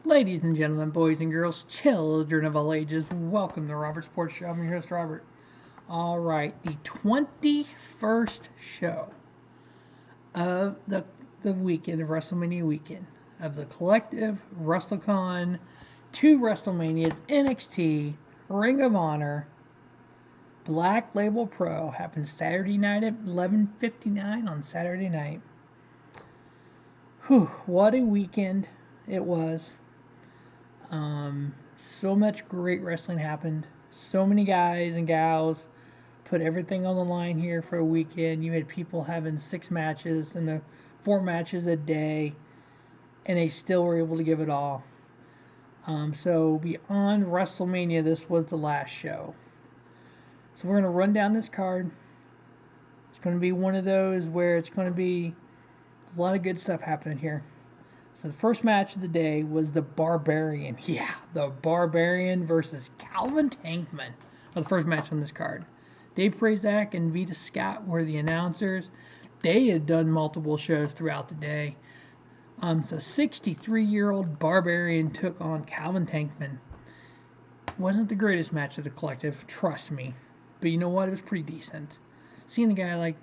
Ladies and gentlemen, boys and girls, children of all ages, welcome to Robert Sports Show. I'm your host, Robert. All right, the 21st show of the weekend of WrestleMania weekend of the collective WrestleCon, 2 WrestleManias, NXT, Ring of Honor, Black Label Pro happened Saturday night at 11:59 on Saturday night. Whew, what a weekend it was. So much great wrestling happened. So many guys and gals put everything on the line here for a weekend. You had people having 6 matches and the 4 matches a day, and they still were able to give it all. So beyond WrestleMania, this was the last show. So we're going to run down this card. It's going to be one of those where it's going to be a lot of good stuff happening here. So the first match of the day was the Barbarian. Yeah, the Barbarian versus Calvin Tankman was the first match on this card. Dave Prazak and Vita Scott were the announcers. They had done multiple shows throughout the day. So 63-year-old Barbarian took on Calvin Tankman. Wasn't the greatest match of the collective, trust me. But you know what? It was pretty decent. Seeing a guy like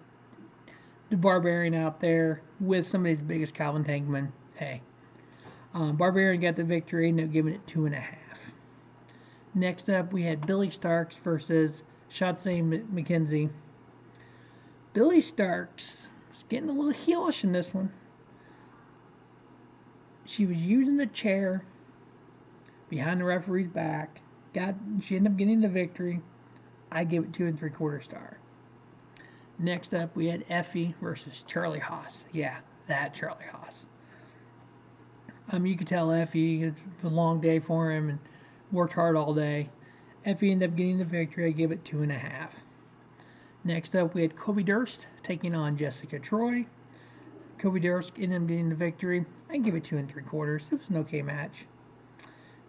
the Barbarian out there with somebody as big as Calvin Tankman, hey. Barbarian got the victory, ended up giving it 2.5. Next up, we had Billie Starkz versus Shazza and McKenzie. Billie Starkz was getting a little heelish in this one. She was using the chair behind the referee's back. She ended up getting the victory. I give it 2 3/4 stars. Next up, we had Effy versus Charlie Haas. Yeah, that Charlie Haas. You could tell Effy, it was a long day for him and worked hard all day. Effy ended up getting the victory. I give it 2.5. Next up, we had Kody Durst taking on Jessica Troy. Kody Durst ended up getting the victory. I give it 2 3/4. It was an okay match.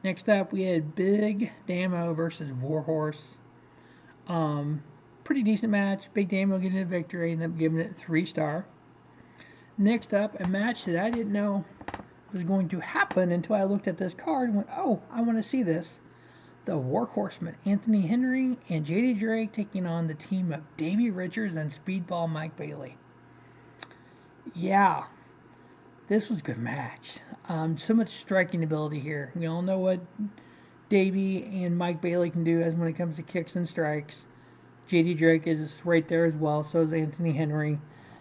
Next up, we had Big Damo versus Warhorse. Pretty decent match. Big Damo getting the victory. Ended up giving it 3 stars. Next up, a match that I didn't know was going to happen until I looked at this card and went, oh, I want to see this. The WorkHorsemen, Anthony Henry and Jody Drake taking on the team of Davey Richards and Speedball Mike Bailey. Yeah, this was a good match. So much striking ability here. We all know what Davey and Mike Bailey can do as when it comes to kicks and strikes. JD Drake is right there as well, so is Anthony Henry.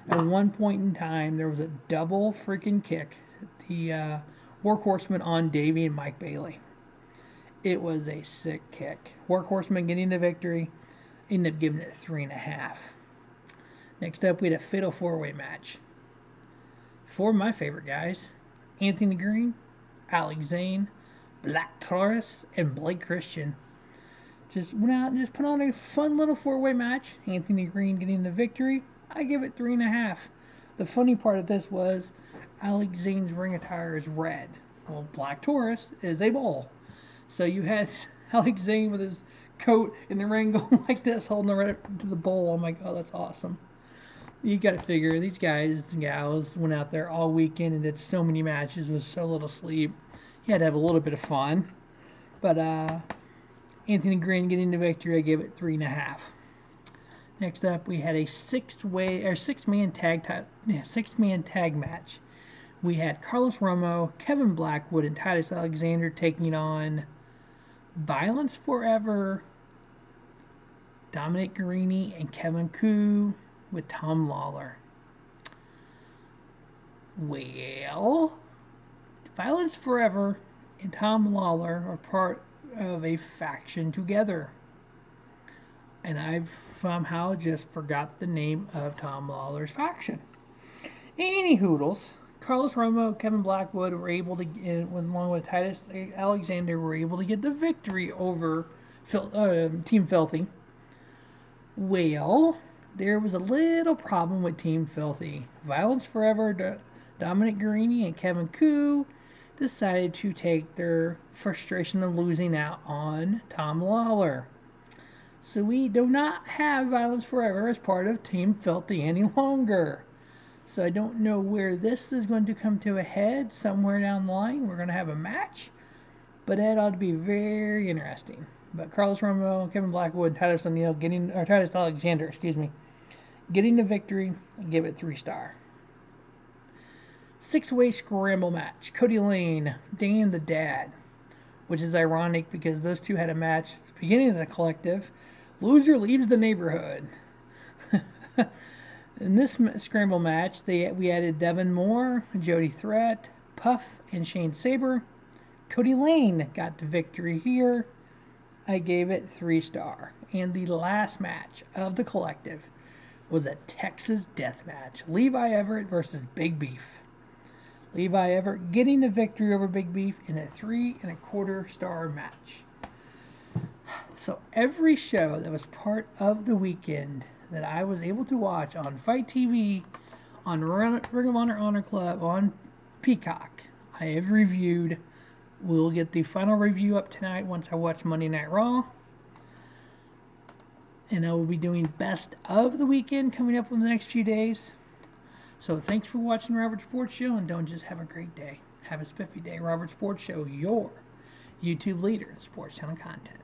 At one point in time, there was a double freaking kick. The WorkHorsemen on Davey and Mike Bailey. It was a sick kick. WorkHorsemen getting the victory. Ended up giving it 3.5. Next up, we had a fatal 4-way match. 4 of my favorite guys. Anthony Greene, Alex Zayne, Black Taurus, and Blake Christian. Just went out and just put on a fun little 4-way match. Anthony Greene getting the victory. I give it 3.5. The funny part of this was Alex Zayne's ring attire is red. Well, Black Taurus is a bull. So you had Alex Zayne with his coat in the ring going like this, holding it right to the bull. I'm like, oh, that's awesome. You got to figure these guys and gals went out there all weekend and did so many matches with so little sleep. You had to have a little bit of fun. But Anthony Greene getting the victory, I give it 3.5. Next up, we had a 6-man tag match. We had Carlos Romo, Kevin Blackwood, and Titus Alexander taking on Violence Forever, Dominic Garrini, and Kevin Koo with Tom Lawlor. Well, Violence Forever and Tom Lawlor are part of a faction together. And I've somehow just forgot the name of Tom Lawlor's faction. Any hoodles. Carlos Romo, Kevin Blackwood were able to, along with Titus Alexander, were able to get the victory over Team Filthy. Well, there was a little problem with Team Filthy. Violence Forever, Dominic Garrini, and Kevin Koo decided to take their frustration of losing out on Tom Lawlor. So we do not have Violence Forever as part of Team Filthy any longer. So I don't know where this is going to come to a head somewhere down the line. We're going to have a match. But that ought to be very interesting. But Carlos Romo, Kevin Blackwood, Titus O'Neil Titus Alexander, getting the victory. I give it 3-star. 6-way scramble match. Kody Lane, Dan the Dad, which is ironic because those two had a match at the beginning of the collective. Loser leaves the neighborhood. In this scramble match, we added Devon Moore, Jody Threat, Puff, and Shane Sabre. Kody Lane got the victory here. I gave it 3-star. And the last match of the collective was a Texas death match. Levi Everett versus Big Beef. Levi Everett getting the victory over Big Beef in a 3.25-star match. So every show that was part of the weekend that I was able to watch on Fight TV, on Ring of Honor Club, on Peacock, I have reviewed. We'll get the final review up tonight once I watch Monday Night Raw. And I will be doing best of the weekend coming up in the next few days. So thanks for watching Robert Sports Show, and don't just have a great day. Have a spiffy day. Robert Sports Show, your YouTube leader in sports channel content.